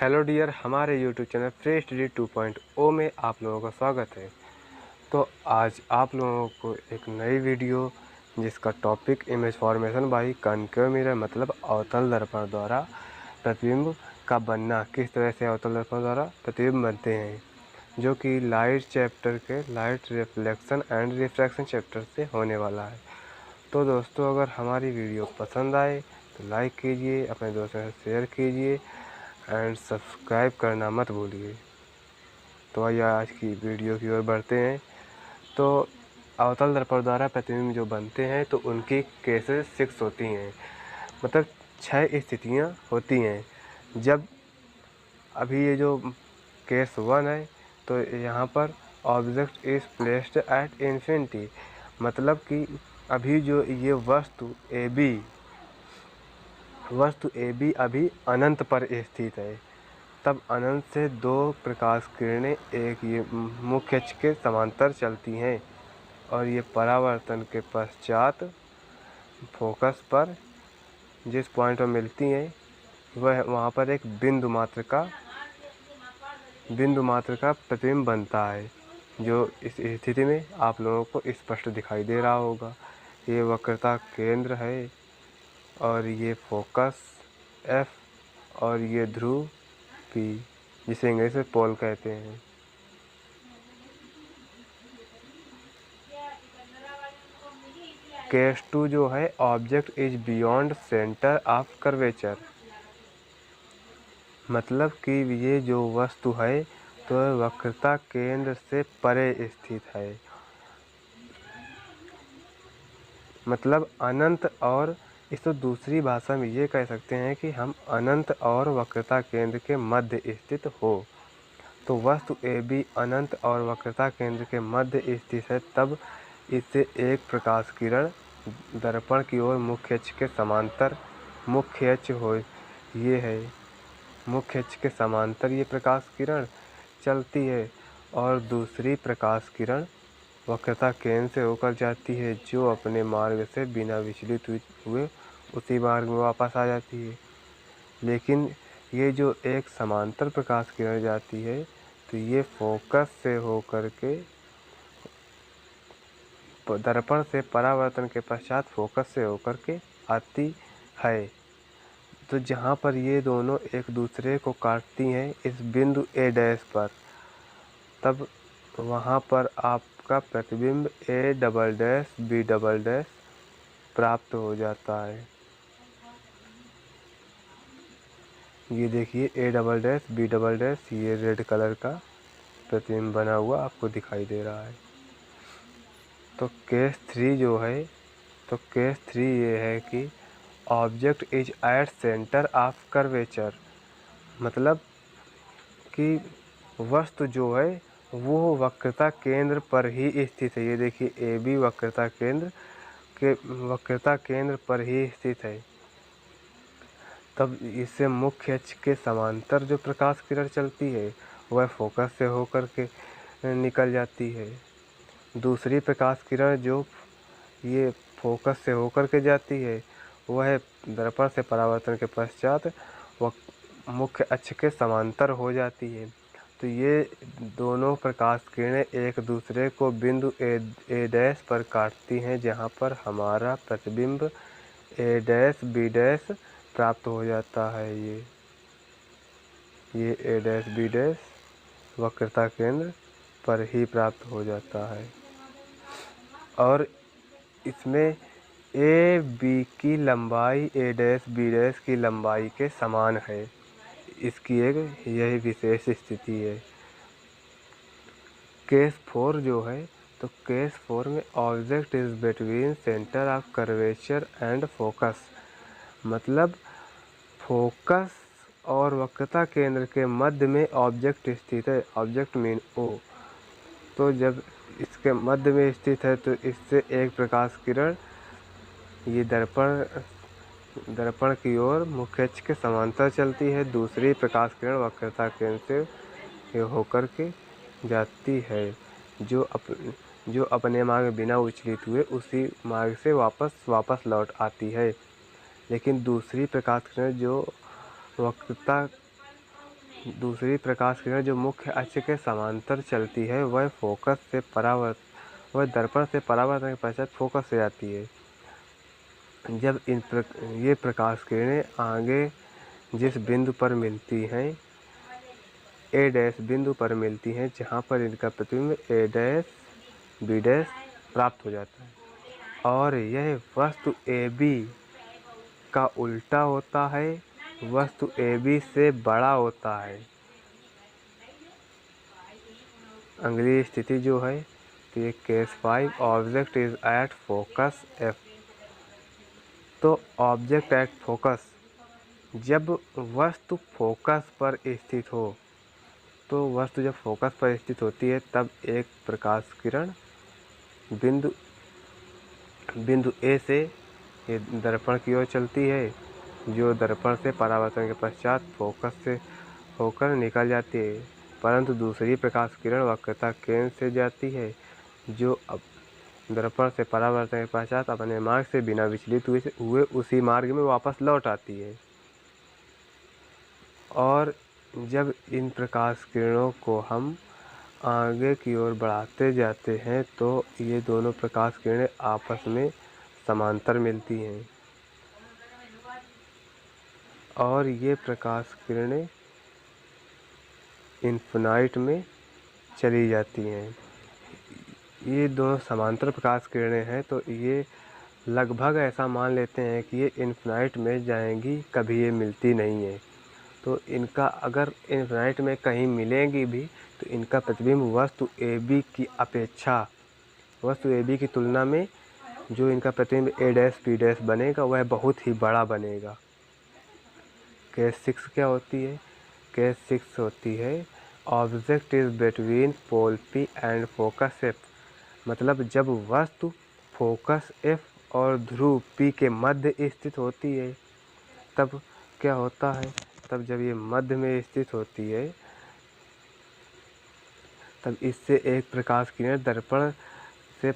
Hello dear, हमारे YouTube channel fresh study 2.0 में आप लोगों का स्वागत है। तो आज आप लोगों को एक नई वीडियो जिसका topic image formation by concave mirror मतलब अवतल दर्पण द्वारा प्रतिबिंब का बनना, किस तरह से अवतल दर्पण द्वारा प्रतिबिंब बनते हैं, जो कि लाइट चैप्टर के light reflection and refraction chapter से होने वाला है। तो दोस्तों, अगर हमारी वीडियो पसंद आए तो लाइक कीजिए, अपने दोस्तों से शेयर कीजिए एंड सब्सक्राइब करना मत भूलिए। तो आइए आज की वीडियो की ओर बढ़ते हैं। तो अवतल दर्पण द्वारा प्रतिबिंब जो बनते हैं तो उनकी केसेस 6 होती हैं, मतलब 6 स्थितियां होती हैं। जब अभी ये जो केस 1 है तो यहाँ पर object is placed at infinity, मतलब कि अभी जो ये वस्तु ए बी अभी अनंत पर स्थित है। तब अनंत से दो प्रकाश किरणें एक ये मुख्य अक्ष के समांतर चलती हैं और ये परावर्तन के पश्चात फोकस पर जिस पॉइंट पर मिलती हैं वह वहाँ पर एक बिंदु मात्र का प्रतिबिंब बनता है, जो इस स्थिति में आप लोगों को स्पष्ट दिखाई दे रहा होगा। ये वक्रता केंद्र है और ये फोकस F और ये ध्रुव P, जिसे इंग्लिश में पोल कहते हैं। केस 2 जो है object is beyond centre of curvature, मतलब कि ये जो वस्तु है तो वक्रता केंद्र से परे स्थित है, मतलब अनंत और इसको दूसरी भाषा में ये कह सकते हैं कि हम अनंत और वक्रता केंद्र के मध्य स्थित हो। तो वस्तु ए बी अनंत और वक्रता केंद्र के मध्य स्थित है, तब इससे एक प्रकाश किरण दर्पण की ओर मुख्य अक्ष के समांतर मुख्य अक्ष हो ये है मुख्य अक्ष के समांतर ये प्रकाश किरण चलती है और दूसरी प्रकाश किरण वक्रता केंद्र से होकर जाती है, जो अपने मार्ग से बिना विचलित हुए उसी मार्ग में वापस आ जाती है। लेकिन ये जो एक समांतर प्रकाश किरण जाती है तो ये फोकस से होकर के दर्पण से परावर्तन के पश्चात फोकस से होकर के आती है। तो जहाँ पर ये दोनों एक दूसरे को काटती हैं इस बिंदु ए डैश पर, तब वहाँ पर आपका प्रतिबिंब A double dash B double dash प्राप्त हो जाता है। ये देखिए A double dash B double dash, ये रेड कलर का प्रतिबिंब बना हुआ आपको दिखाई दे रहा है। तो केस 3 जो है, तो केस 3 ये है कि object is at centre of curvature, मतलब कि वस्तु जो है वो वक्रता केंद्र पर ही स्थित है। ये देखिए ए बी वक्रता केंद्र पर ही स्थित है। तब इससे मुख्य अक्ष के समांतर जो प्रकाश किरण चलती है वह फोकस से होकर के निकल जाती है। दूसरी प्रकाश किरण जो ये फोकस से होकर के जाती है वह दर्पण से परावर्तन के पश्चात वह मुख्य अक्ष के समांतर हो जाती है। तो ये दोनों प्रकाश किरणें एक दूसरे को बिंदु ए डैश पर काटती हैं, जहाँ पर हमारा प्रतिबिंब ए डैश बी डैश प्राप्त हो जाता है। ये ए डैश बी डैश वक्रता केंद्र पर ही प्राप्त हो जाता है और इसमें ए बी की लंबाई ए डैश बी डैश की लंबाई के समान है। इसकी एक यही विशेष स्थिति है। केस 4 जो है, तो केस 4 में object is between centre of curvature and focus, मतलब फोकस और वक्रता केंद्र के मध्य में ऑब्जेक्ट स्थित है। Object mean oh. तो जब इसके मध्य में स्थित है तो इससे एक प्रकाश किरण ये दर्पण की ओर मुख्य अक्ष के समांतर चलती है, दूसरी प्रकाश किरण वक्रता केंद्र से होकर के जाती है, जो अपने मार्ग बिना विचलित हुए उसी मार्ग से वापस लौट आती है। लेकिन दूसरी प्रकाश किरण जो वक्रता दूसरी प्रकाश किरण जो मुख्य अक्ष के समांतर चलती है वह दर्पण से परावर्तन के पश्चात फोकस से जाती है। जब ये प्रकाश किरणें आगे जिस बिंदु पर मिलती हैं, ए डैश बिंदु पर मिलती हैं, जहाँ पर इनका प्रतिबिंब ए डैश बी डैश प्राप्त हो जाता है, और यह वस्तु ए बी का उल्टा होता है, वस्तु ए बी से बड़ा होता है। अगली स्थिति जो है तो ये case 5, object is at focus F. तो ऑब्जेक्ट एट फोकस, जब वस्तु फोकस पर स्थित हो, तो वस्तु जब फोकस पर स्थित होती है तब एक प्रकाश किरण बिंदु ए से ये दर्पण की ओर चलती है, जो दर्पण से परावर्तन के पश्चात फोकस से होकर निकल जाती है। परंतु दूसरी प्रकाश किरण वक्रता केंद्र से जाती है, जो अब दर्पण से परावर्तन के पश्चात अपने मार्ग से बिना विचलित हुए उसी मार्ग में वापस लौट आती है। और जब इन प्रकाश किरणों को हम आगे की ओर बढ़ाते जाते हैं तो ये दोनों प्रकाश किरणें आपस में समांतर मिलती हैं, और ये प्रकाश किरणें इन्फिनाइट में चली जाती हैं। ये दोनों समांतर प्रकाश किरणें हैं, तो ये लगभग ऐसा मान लेते हैं कि ये इन्फिनाइट में जाएंगी, कभी ये मिलती नहीं है। तो इनका अगर इन्फिनाइट में कहीं मिलेंगी भी तो इनका प्रतिबिंब वस्तु ए बी की अपेक्षा, वस्तु ए बी की तुलना में जो इनका प्रतिबिंब ए डैश बी डैश बनेगा वह बहुत ही बड़ा बनेगा। केस 6 क्या होती है? केस 6 होती है object is between pole P and focus F. मतलब जब वस्तु फोकस एफ और ध्रुव पी के मध्य स्थित होती है तब क्या होता है? तब जब ये मध्य में स्थित होती है तब इससे एक प्रकाश किरण दर्पण से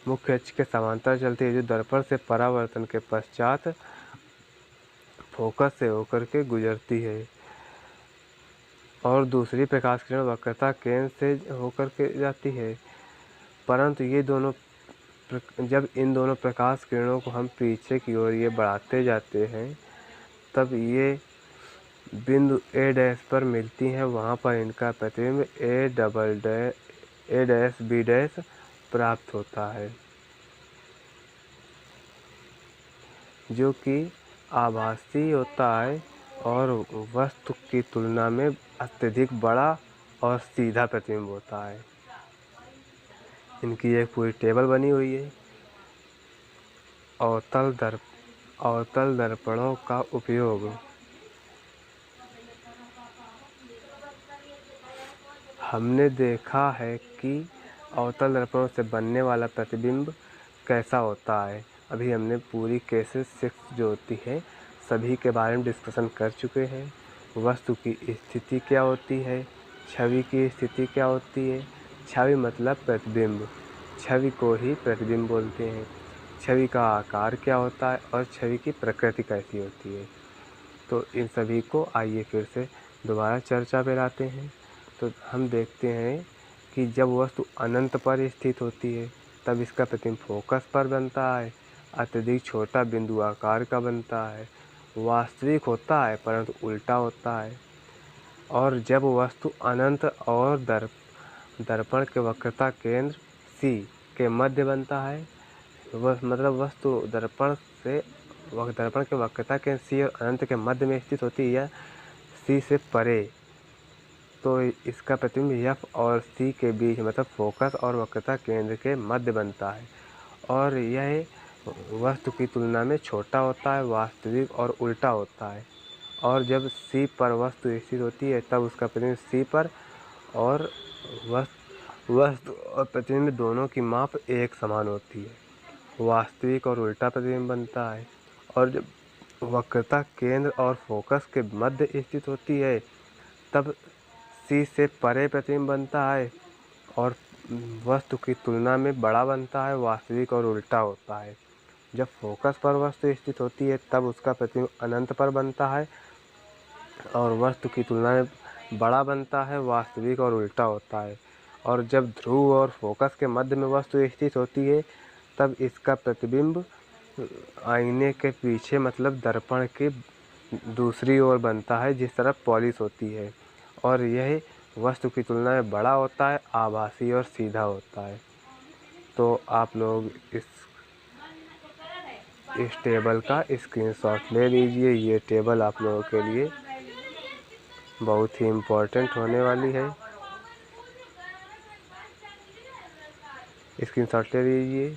मुख्य अक्ष के समांतर चलती है, जो दर्पण से परावर्तन के पश्चात फोकस से होकर के गुजरती है, और दूसरी प्रकाश किरण वक्रता केंद्र से होकर के जाती है। परंतु ये दोनों जब इन दोनों प्रकाश किरणों को हम पीछे की ओर ये बढ़ाते जाते हैं तब ये बिंदु ए डैश पर मिलती हैं, वहाँ पर इनका प्रतिबिंब ए डैश बी डैश प्राप्त होता है, जो कि आभासी होता है और वस्तु की तुलना में अत्यधिक बड़ा और सीधा प्रतिबिंब होता है। इनकी एक पूरी टेबल बनी हुई है। अवतल दर्पणों का उपयोग। हमने देखा है कि अवतल दर्पणों से बनने वाला प्रतिबिंब कैसा होता है। अभी हमने पूरी केसेस 6 जो होती है सभी के बारे में डिस्कशन कर चुके हैं। वस्तु की स्थिति क्या होती है, छवि की स्थिति क्या होती है, छवि मतलब प्रतिबिंब, छवि को ही प्रतिबिंब बोलते हैं, छवि का आकार क्या होता है और छवि की प्रकृति कैसी होती है। तो इन सभी को आइए फिर से दोबारा चर्चा पे लाते हैं। तो हम देखते हैं कि जब वस्तु अनंत पर स्थित होती है तब इसका प्रतिबिंब फोकस पर बनता है, अत्यधिक छोटा बिंदु आकार का बनता है, वास्तविक होता है परंतु उल्टा होता है। और जब वस्तु अनंत और दर्पण के वक्रता केंद्र सी के मध्य बनता है, वह मतलब वस्तु दर्पण के वक्रता केंद्र सी और अनंत के मध्य में स्थित होती है या सी से परे, तो इसका प्रतिबिंब एफ और सी के बीच मतलब फोकस और वक्रता केंद्र के मध्य बनता है, और यह वस्तु की तुलना में छोटा होता है, वास्तविक और उल्टा होता है। और जब सी पर वस्तु स्थित होती है तब उसका प्रतिबिंब सी पर, और वस्तु और प्रतिबिंब दोनों की माप एक समान होती है, वास्तविक और उल्टा प्रतिबिंब बनता है। और जब वक्रता केंद्र और फोकस के मध्य स्थित होती है तब सी से परे प्रतिबिंब बनता है और वस्तु की तुलना में बड़ा बनता है, वास्तविक और उल्टा होता है। जब फोकस पर वस्तु स्थित होती है तब उसका प्रतिबिंब अनंत पर बनता है और वस्तु की तुलना में बड़ा बनता है, वास्तविक और उल्टा होता है। और जब ध्रुव और फोकस के मध्य में वस्तु स्थित होती है तब इसका प्रतिबिंब आईने के पीछे मतलब दर्पण के दूसरी ओर बनता है जिस तरफ पॉलिश होती है, और यह वस्तु की तुलना में बड़ा होता है, आभासी और सीधा होता है। तो आप लोग इस टेबल का स्क्रीनशॉट ले लीजिए। ये टेबल आप लोगों के लिए बहुत ही इम्पोर्टेंट होने वाली है। स्क्रीनशॉट ले लीजिए।